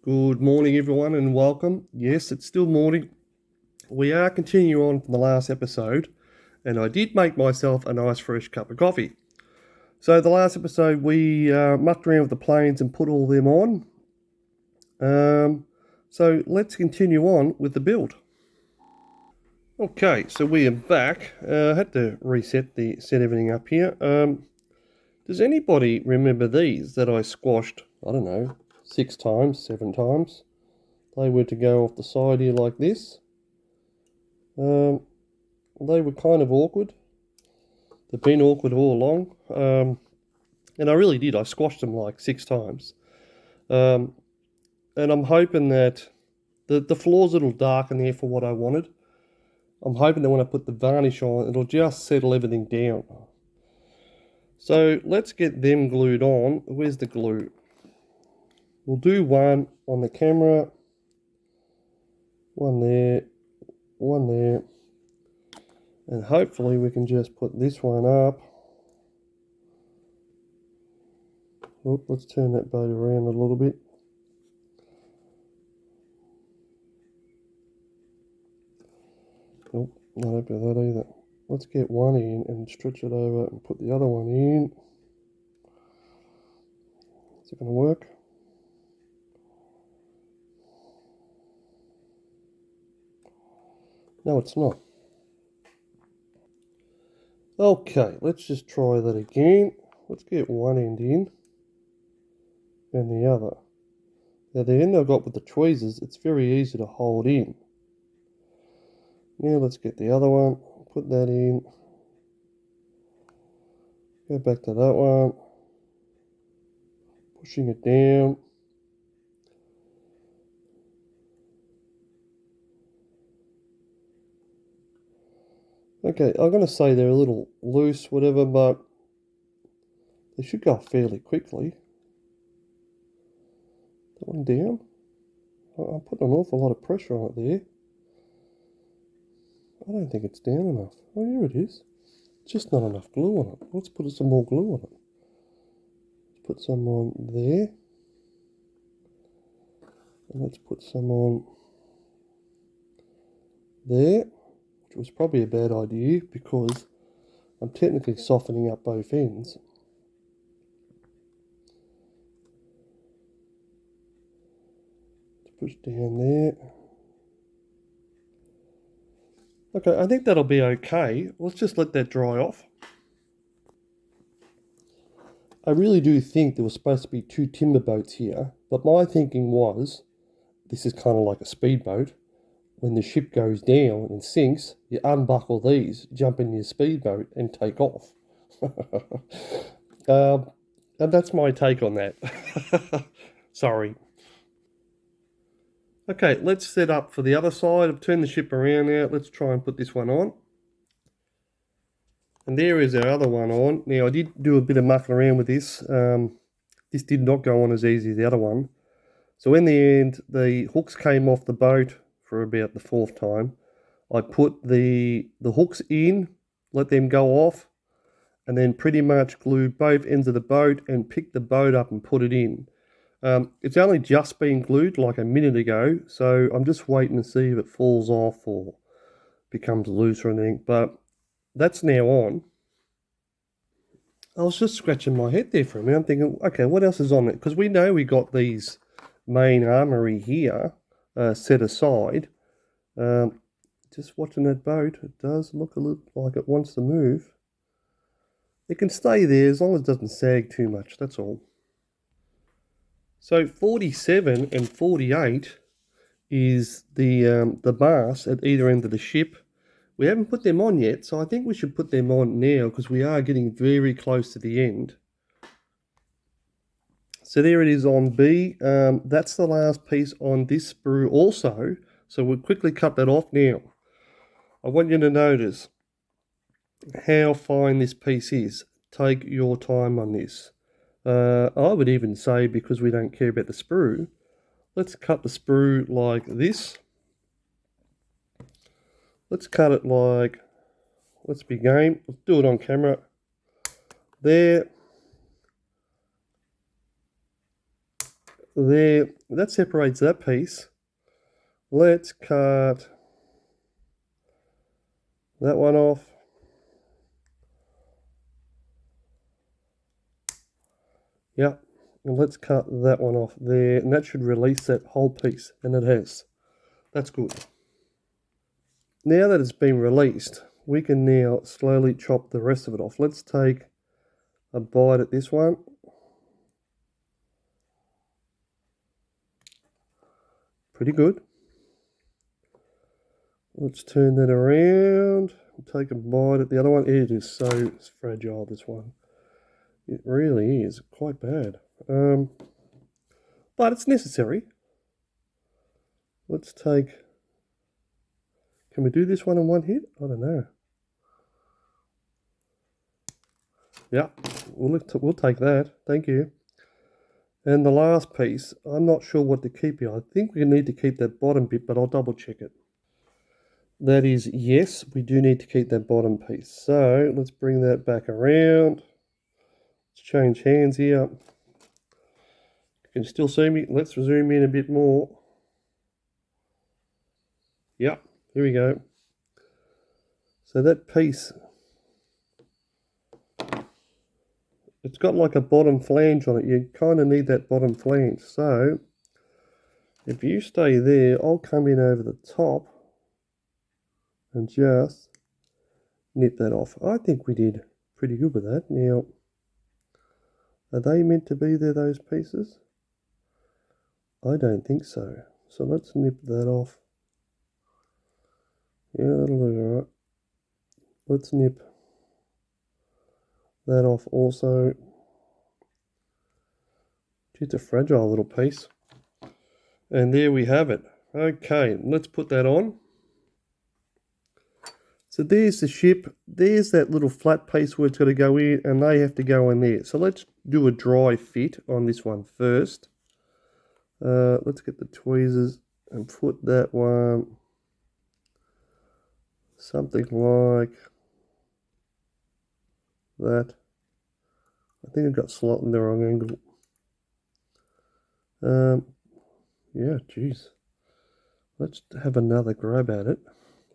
Good morning, everyone, and welcome. Yes, it's still morning. We are continuing on from the last episode, and I did make myself a nice fresh cup of coffee. So, the last episode, we mucked around with the planes and put all them on. So, let's continue on with the build. Okay, so we are back. I had to set everything up here. Does anybody remember these that I squashed, I don't know, 6 times, 7 times? They were to go off the side here like this. They were kind of awkward. They've been awkward all along. And I really did. I squashed them like 6 times. And I'm hoping that the floor's a little dark in there for what I wanted. I'm hoping that when I put the varnish on, it'll just settle everything down. So let's get them glued on. Where's the glue? We'll do one on the camera. One there. One there. And hopefully we can just put this one up. Oh, let's turn that boat around a little bit. Nope, not happy with that either. Let's get one in and stretch it over and put the other one in. Is it going to work? No, it's not. Okay, let's just try that again. Let's get one end in and the other. Now the end I've got with the tweezers, it's very easy to hold in. Now let's get the other one, put that in. Go back to that one. Pushing it down. Okay, I'm going to say they're a little loose, whatever, but they should go fairly quickly. That one down. I'm putting an awful lot of pressure on it there. I don't think it's down enough. Oh, here it is. Just not enough glue on it. Let's put some more glue on it. Let's put some on there. And let's put some on there, which was probably a bad idea because I'm technically softening up both ends. Let's push down there. Okay, I think that'll be okay. Let's just let that dry off. I really do think there was supposed to be 2 timber boats here, but my thinking was, this is kind of like a speedboat. When the ship goes down and sinks, you unbuckle these, jump in your speedboat and take off. And that's my take on that. Sorry. Okay, let's set up for the other side. I've turned the ship around now. Let's try and put this one on. And there is our other one on. Now, I did do a bit of mucking around with this. This did not go on as easy as the other one. So in the end, the hooks came off the boat for about the 4th time. I put the hooks in, let them go off, and then pretty much glued both ends of the boat and picked the boat up and put it in. It's only just been glued like a minute ago, so I'm just waiting to see if it falls off or becomes loose or anything, but that's now on. I was just scratching my head there for a minute. I'm thinking, okay, what else is on it? Because we know we got these main armory here set aside. Just watching that boat, it does look a little like it wants to move. It can stay there as long as it doesn't sag too much, that's all. So 47 and 48 is the mast at either end of the ship. We haven't put them on yet, so I think we should put them on now because we are getting very close to the end. So there it is on B. That's the last piece on this sprue also, so we'll quickly cut that off now. I want you to notice how fine this piece is. Take your time on this. I would even say, because we don't care about the sprue, let's cut the sprue like this. Let's cut it like, let's be game. Let's do it on camera. There. there, that separates that piece. Let's cut that one off. Yeah, and let's cut that one off there, and that should release that whole piece, and it has. That's good. Now that it's been released, we can now slowly chop the rest of it off. Let's take a bite at this one. Pretty good. Let's turn that around and take a bite at the other one. It is so fragile, this one. It really is quite bad. But it's necessary. Let's take... Can we do this one in one hit? I don't know. Yeah, we'll take that. Thank you. And the last piece, I'm not sure what to keep here. I think we need to keep that bottom bit, but I'll double check it. That is, yes, we do need to keep that bottom piece. So let's bring that back around. Let's change hands here. You can still see me. Let's zoom in a bit more. Yep, here we go. So that piece, it's got like a bottom flange on it. You kind of need that bottom flange. So if you stay there, I'll come in over the top and just nip that off. I think we did pretty good with that. Now, are they meant to be there, those pieces? I don't think so. So let's nip that off. Yeah, that'll do all right. Let's nip that off also. It's a fragile little piece. And there we have it. Okay, let's put that on. So there's the ship. There's that little flat piece where it's got to go in, and they have to go in there. So let's do a dry fit on this one first. Let's get the tweezers and put that one something like that. I think I've got slot in the wrong angle. Yeah, geez. Let's have another grab at it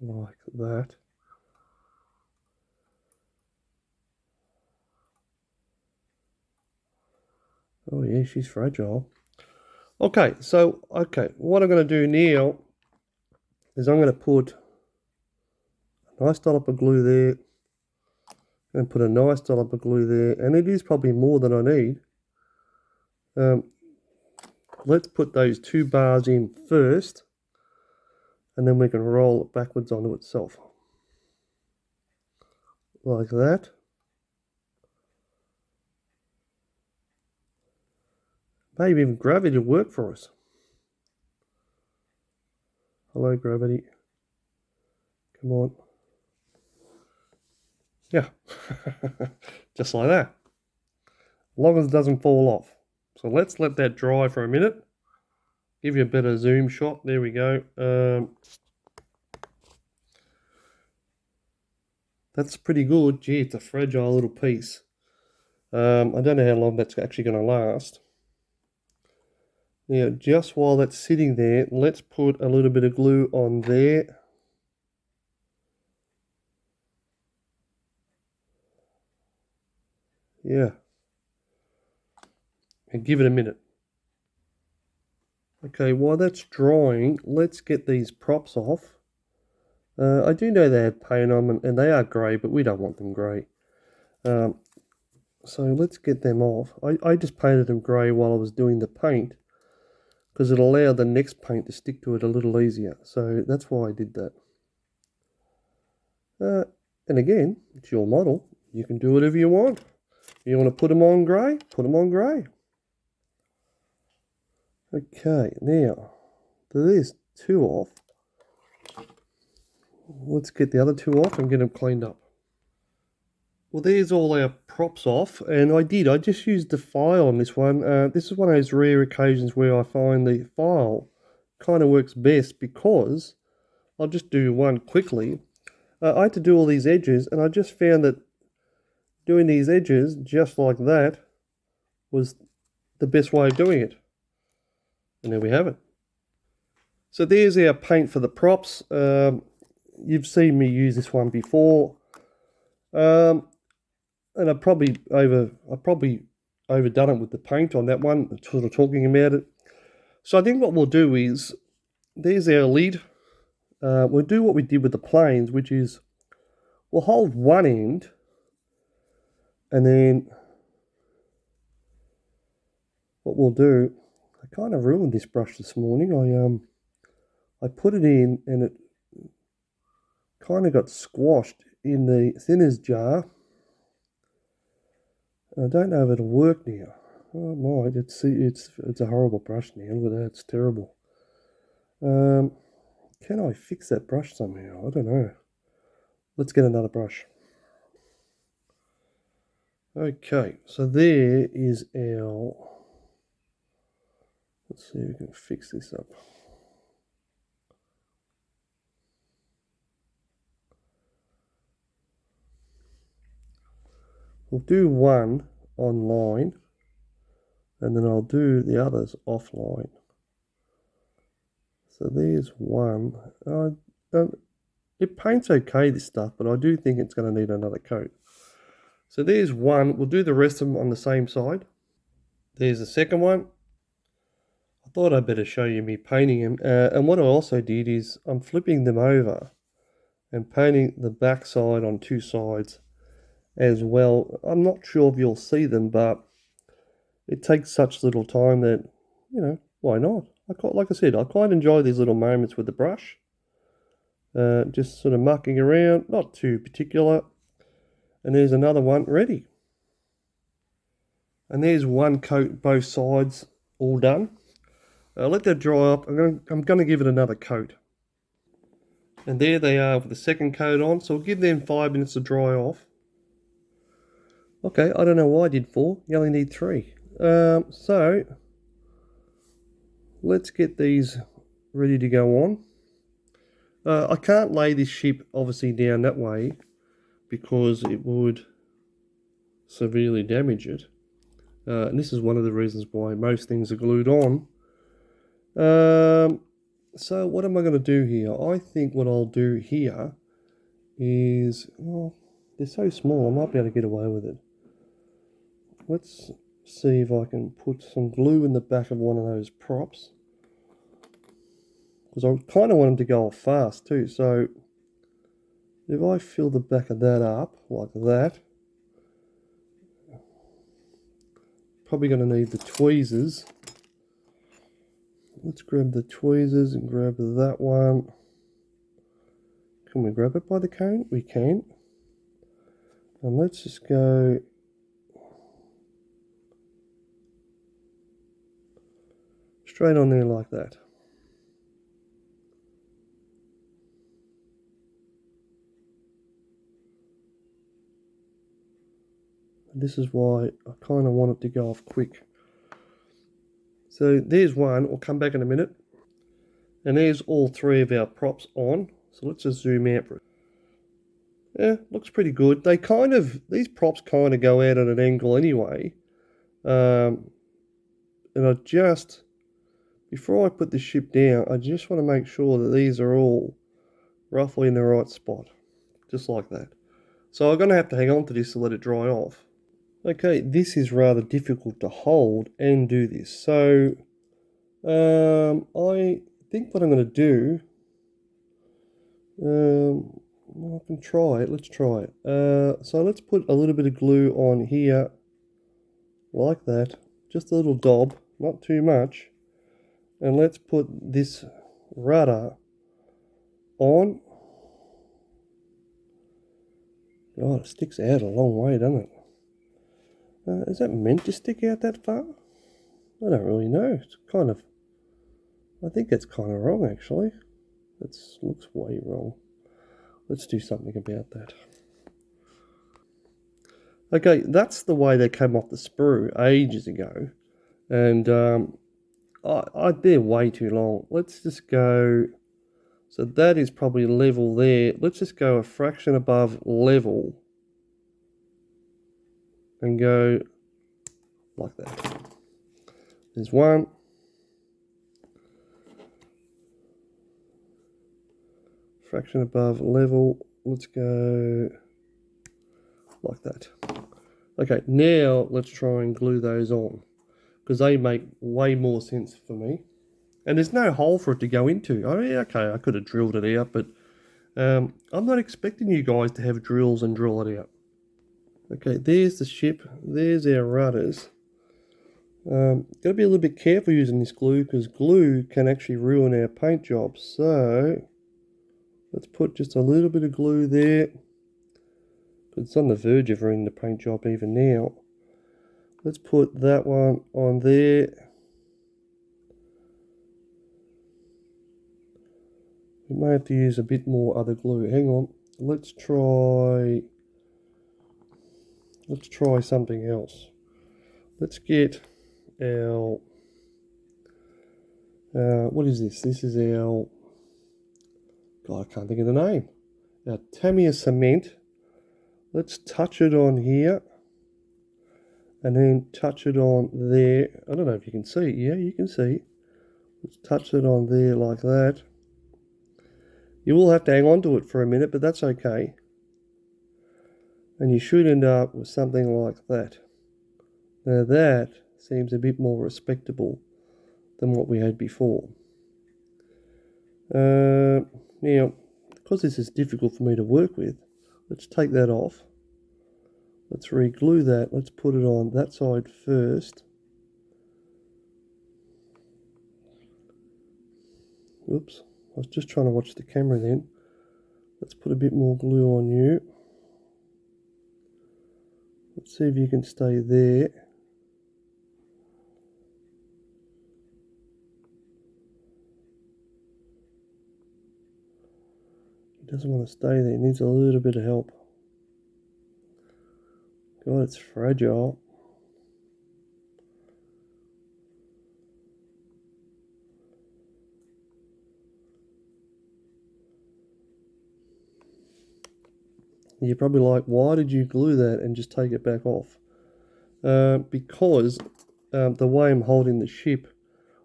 like that. Oh yeah, she's fragile. Okay, so what I'm going to do now is I'm going to put a nice dollop of glue there and put a nice dollop of glue there, and it is probably more than I need. Let's put those 2 bars in first, and then we can roll it backwards onto itself. Like that. Maybe even gravity will work for us. Hello, gravity. Come on. Yeah. Just like that. As long as it doesn't fall off. So let's let that dry for a minute. Give you a better zoom shot. There we go. That's pretty good. Gee, it's a fragile little piece. I don't know how long that's actually going to last. Now, just while that's sitting there, let's put a little bit of glue on there. Yeah. And give it a minute. Okay, while that's drying, let's get these props off. I do know they have paint on them, and they are grey, but we don't want them grey. So let's get them off. I just painted them grey while I was doing the paint, because it allowed the next paint to stick to it a little easier. So that's why I did that. And again, it's your model. You can do whatever you want. You want to put them on grey? Put them on grey. Okay, now, there's 2 off. Let's get the other 2 off and get them cleaned up. Well, there's all our props off, and I just used the file on this one. This is one of those rare occasions where I find the file kind of works best, because I'll just do one quickly. I had to do all these edges, and I just found that doing these edges just like that was the best way of doing it. And there we have it. So there's our paint for the props. You've seen me use this one before. And I've probably overdone it with the paint on that one, sort of talking about it. So I think what we'll do is, there's our lid. We'll do what we did with the planes, which is we'll hold one end, and then what we'll do, I kind of ruined this brush this morning. I put it in and it kind of got squashed in the thinners jar. I don't know if it'll work now. Oh my, it's a horrible brush now. Look at that, it's terrible. Can I fix that brush somehow? I don't know. Let's get another brush. Okay, so there is our... Let's see if we can fix this up. We'll do one online, and then I'll do the others offline. So there's one. It paints okay, this stuff, but I do think it's going to need another coat. So there's one. We'll do the rest of them on the same side. There's the second one. I thought I'd better show you me painting them. And what I also did is I'm flipping them over and painting the back side on two sides as well. I'm not sure if you'll see them, but it takes such little time that, you know, why not? Like I said, I quite enjoy these little moments with the brush. Just sort of mucking around, not too particular. And there's another one ready. And there's one coat, both sides, all done. Let that dry up. I'm going to give it another coat. And there they are with the second coat on. So we'll give them 5 minutes to dry off. Okay, I don't know why I did 4. You only need 3. So let's get these ready to go on. I can't lay this ship obviously down that way because it would severely damage it. And this is one of the reasons why most things are glued on. So what am I going to do here? I think what I'll do here is, well, they're so small, I might be able to get away with it. Let's see if I can put some glue in the back of one of those props, because I kind of want them to go off fast too. So if I fill the back of that up like that, probably going to need the tweezers. Let's grab the tweezers and grab that one. Can we grab it by the cone? We can. And let's just go straight on there like that. And this is why I kind of want it to go off quick. So there's one. We'll come back in a minute. And there's all 3 of our props on. So let's just zoom out for it. Yeah, looks pretty good. These props kind of go out at an angle anyway. And before I put the ship down, I just want to make sure that these are all roughly in the right spot. Just like that. So I'm going to have to hang on to this to let it dry off. Okay, this is rather difficult to hold and do this. So I think what I'm going to do, I can try it. Let's try it. So let's put a little bit of glue on here, like that. Just a little daub, not too much. And let's put this rudder on. God, it sticks out a long way, doesn't it? Is that meant to stick out that far? I don't really know. It's kind of... I think that's kind of wrong, actually. That looks way wrong. Let's do something about that. Okay, that's the way they came off the sprue ages ago. And they're way too long. Let's just go... So that is probably level there. Let's just go a fraction above level. And go like that. There's one. fraction above level. Let's go like that. Okay, now let's try and glue those on, because they make way more sense for me. And there's no hole for it to go into. Oh yeah, okay, I could have drilled it out, but I'm not expecting you guys to have drills and drill it out. Okay, there's the ship. There's our rudders. Got to be a little bit careful using this glue, because glue can actually ruin our paint job. So let's put just a little bit of glue there. It's on the verge of ruining the paint job even now. Let's put that one on there. We may have to use a bit more other glue. Hang on. Let's try something else. Let's get our what is this? This is our, God, I can't think of the name. Our Tamiya cement. Let's touch it on here, and then touch it on there. I don't know if you can see. Yeah, you can see. Let's touch it on there like that. You will have to hang on to it for a minute, but that's okay. And you should end up with something like that. Now that seems a bit more respectable than what we had before. Now, because this is difficult for me to work with, let's take that off. Let's re-glue that. Let's put it on that side first. Oops, I was just trying to watch the camera then. Let's put a bit more glue on you. Let's see if you can stay there. He doesn't want to stay there. He needs a little bit of help. God, it's fragile. You're probably like, why did you glue that and just take it back off? Because the way I'm holding the ship,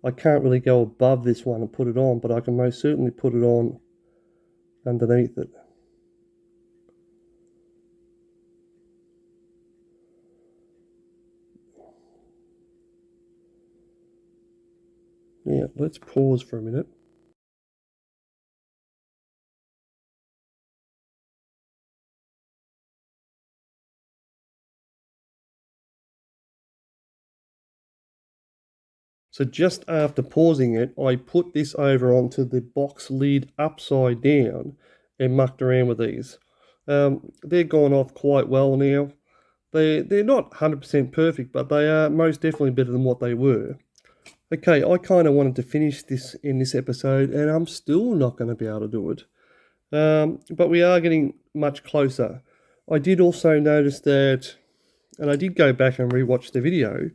I can't really go above this one and put it on, but I can most certainly put it on underneath it. Yeah, let's pause for a minute. So just after pausing it, I put this over onto the box lid upside down and mucked around with these. They're gone off quite well now. They're not 100% perfect, but they are most definitely better than what they were. Okay, I kind of wanted to finish this in this episode, and I'm still not going to be able to do it. But we are getting much closer. I did also notice that, and I did go back and rewatch the video,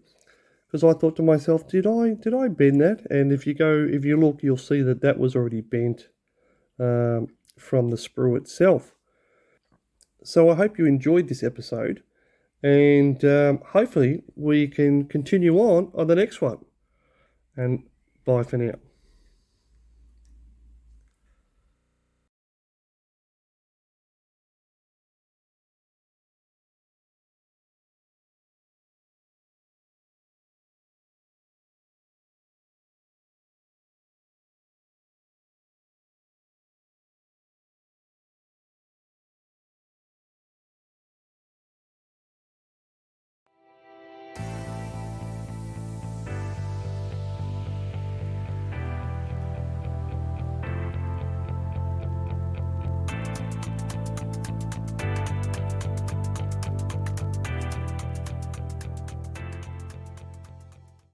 because I thought to myself, did I bend that? And if you look, you'll see that that was already bent from the sprue itself. So I hope you enjoyed this episode, and hopefully we can continue on the next one. And bye for now.